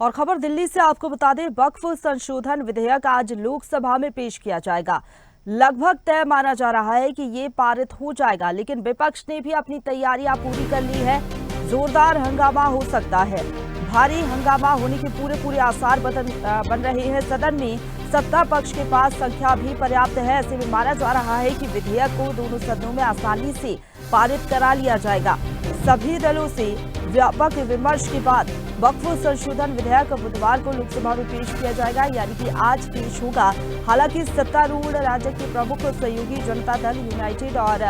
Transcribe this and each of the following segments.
और खबर दिल्ली से आपको बता दें, वक्फ संशोधन विधेयक आज लोकसभा में पेश किया जाएगा। लगभग तय माना जा रहा है कि ये पारित हो जाएगा, लेकिन विपक्ष ने भी अपनी तैयारियां पूरी कर ली है। जोरदार हंगामा हो सकता है। भारी हंगामा होने के पूरे आसार बन रहे हैं। सदन में सत्ता पक्ष के पास संख्या भी पर्याप्त है। ऐसे में माना जा रहा है कि विधेयक को दोनों सदनों में आसानी से पारित करा लिया जाएगा। सभी दलों से व्यापक विमर्श के बाद वक्फ संशोधन विधेयक बुधवार को लोकसभा में पेश किया जाएगा, यानी कि आज पेश होगा। हालांकि सत्तारूढ़ राज्य के प्रमुख सहयोगी जनता दल यूनाइटेड और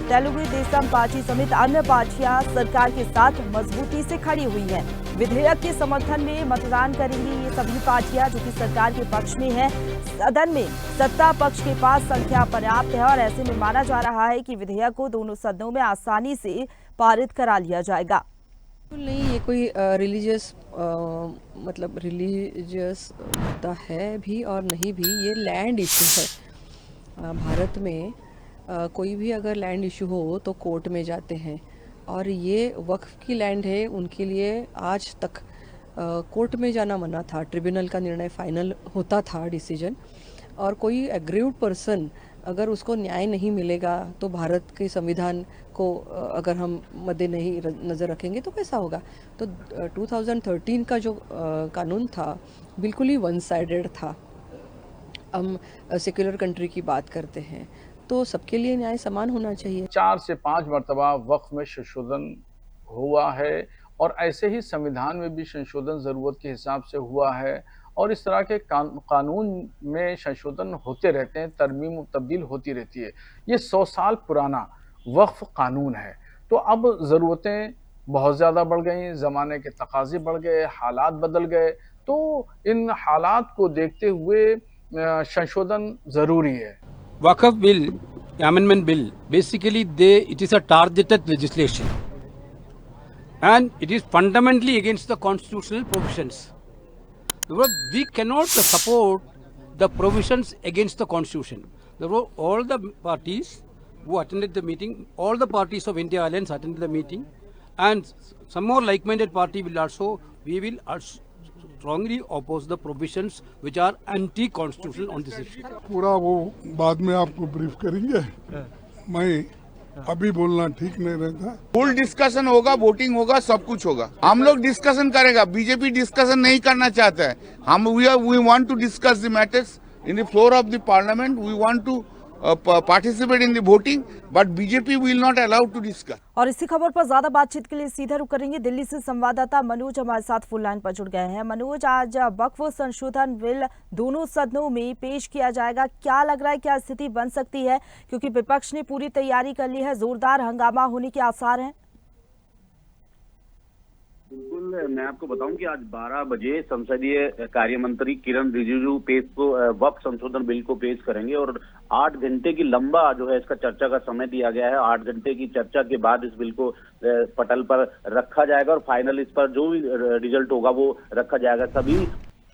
तेलुगु देशम पार्टी समेत अन्य पार्टियां सरकार के साथ मजबूती से खड़ी हुई हैं। विधेयक के समर्थन में मतदान करेंगी ये सभी पार्टियां जो कि सरकार के पक्ष में है। सदन में सत्ता पक्ष के पास संख्या पर्याप्त है और ऐसे में माना जा रहा है कि विधेयक को दोनों सदनों में आसानी से पारित करा लिया जाएगा। नहीं, ये कोई रिलीजियस मतलब रिलीजियस मुद्दा है भी और नहीं भी। ये लैंड इशू है। भारत में कोई भी अगर लैंड इशू हो तो कोर्ट में जाते हैं, और ये वक्फ की लैंड है। उनके लिए आज तक कोर्ट में जाना मना था। ट्रिब्यूनल का निर्णय फाइनल होता था, डिसीजन। और कोई एग्रीव्ड पर्सन अगर उसको न्याय नहीं मिलेगा तो भारत के संविधान को अगर हम मद्दे नहीं नज़र रखेंगे तो कैसा होगा। तो 2013 का जो कानून था बिल्कुल ही वन साइडेड था। हम सेक्युलर कंट्री की बात करते हैं तो सबके लिए न्याय समान होना चाहिए। 4 से 5 मरतबा वक्फ में संशोधन हुआ है और ऐसे ही संविधान में भी संशोधन ज़रूरत के हिसाब से हुआ है। और इस तरह के कानून में संशोधन होते रहते हैं, तरमीम तब्दील होती रहती है। ये 100 साल पुराना वक्फ कानून है। तो अब ज़रूरतें बहुत ज़्यादा बढ़ गई, ज़माने के तकाज़े बढ़ गए, हालात बदल गए। तो इन हालात को देखते हुए संशोधन ज़रूरी है। Waqf bill, amendment bill, basically it is a targeted legislation and it is fundamentally against the constitutional provisions. We cannot support the provisions against the constitution. Therefore, all the parties who attended the meeting, all the parties of India Alliance attended the meeting, and some more like-minded party will also, we will also strongly oppose the provisions which are anti-constitutional on this issue. पूरा वो बाद में आपको brief करेंगे। मैं अभी बोलना ठीक नहीं रहता। फुल डिस्कशन होगा, वोटिंग होगा, सब कुछ होगा। हम लोग डिस्कशन करेगा। बीजेपी डिस्कशन नहीं करना चाहता है। हम we want to discuss the matters in the floor of the parliament. We want to participate in the voting, but BJP will not allowed to discuss. और इसी खबर पर ज्यादा बातचीत के लिए सीधा रुक करेंगे। दिल्ली से संवाददाता मनोज हमारे साथ फुल लाइन पर जुड़ गए हैं। मनोज, आज वक्फ संशोधन बिल दोनों सदनों में पेश किया जाएगा, क्या लग रहा है, क्या स्थिति बन सकती है? क्योंकि विपक्ष ने पूरी तैयारी कर ली है, जोरदार हंगामा होने के आसार हैं। बिल्कुल, मैं आपको बताऊं कि आज 12 बजे संसदीय कार्य मंत्री किरण रिजिजू वक्फ संशोधन बिल को पेश करेंगे और 8 घंटे की लंबा जो है इसका चर्चा का समय दिया गया है। 8 घंटे की चर्चा के बाद इस बिल को पटल पर रखा जाएगा और फाइनल इस पर जो भी रिजल्ट होगा वो रखा जाएगा। सभी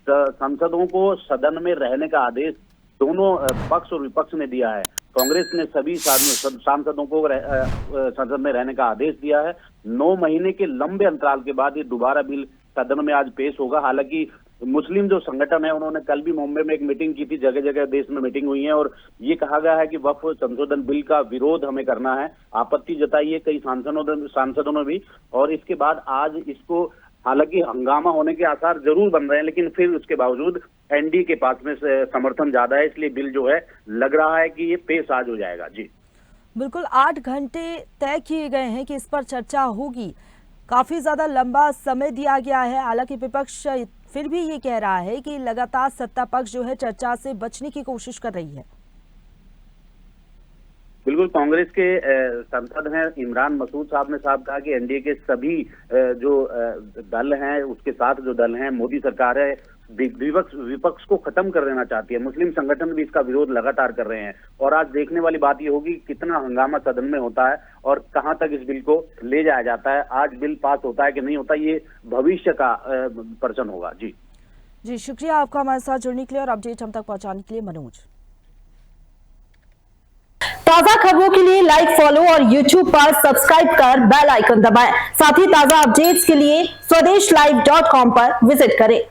सांसदों को सदन में रहने का आदेश दोनों पक्ष और विपक्ष ने दिया है। कांग्रेस ने सभी सांसदों को संसद में रहने का आदेश दिया है। 9 महीने के लंबे अंतराल के बाद ये दोबारा बिल सदन में आज पेश होगा। हालांकि मुस्लिम जो संगठन है उन्होंने कल भी मुंबई में एक मीटिंग की थी, जगह जगह देश में मीटिंग हुई है और ये कहा गया है कि वक्फ संशोधन बिल का विरोध हमें करना है। आपत्ति जताई है कई सांसदों ने भी। और इसके बाद आज इसको, हालांकि हंगामा होने के आसार जरूर बन रहे हैं, लेकिन फिर उसके बावजूद एनडीए के पास में समर्थन ज्यादा है, इसलिए बिल जो है लग रहा है कि ये पेश आज हो जाएगा। जी बिल्कुल, 8 घंटे तय किए गए हैं कि इस पर चर्चा होगी। काफी ज्यादा लंबा समय दिया गया है। हालांकि विपक्ष फिर भी ये कह रहा है कि लगातार सत्ता पक्ष जो है चर्चा से बचने की कोशिश कर रही है। बिल्कुल, कांग्रेस के सांसद हैं इमरान मसूद साहब ने कहा कि एनडीए के सभी जो दल हैं, उसके साथ जो दल हैं, मोदी सरकार है, विपक्ष को खत्म कर देना चाहती है। मुस्लिम संगठन भी इसका विरोध लगातार कर रहे हैं और आज देखने वाली बात ये होगी कितना हंगामा सदन में होता है और कहां तक इस बिल को ले जाया जाता है। आज बिल पास होता है कि नहीं होता, ये भविष्य का प्रश्न होगा। जी शुक्रिया आपका हमारे साथ जुड़ने के लिए और अपडेट हम तक पहुंचाने के लिए मनोज। ताजा खबरों के लिए लाइक, फॉलो और YouTube पर सब्सक्राइब कर बेल आइकन दबाएं। साथ ही ताजा अपडेट्स के लिए स्वदेशलाइव.com पर विजिट करें।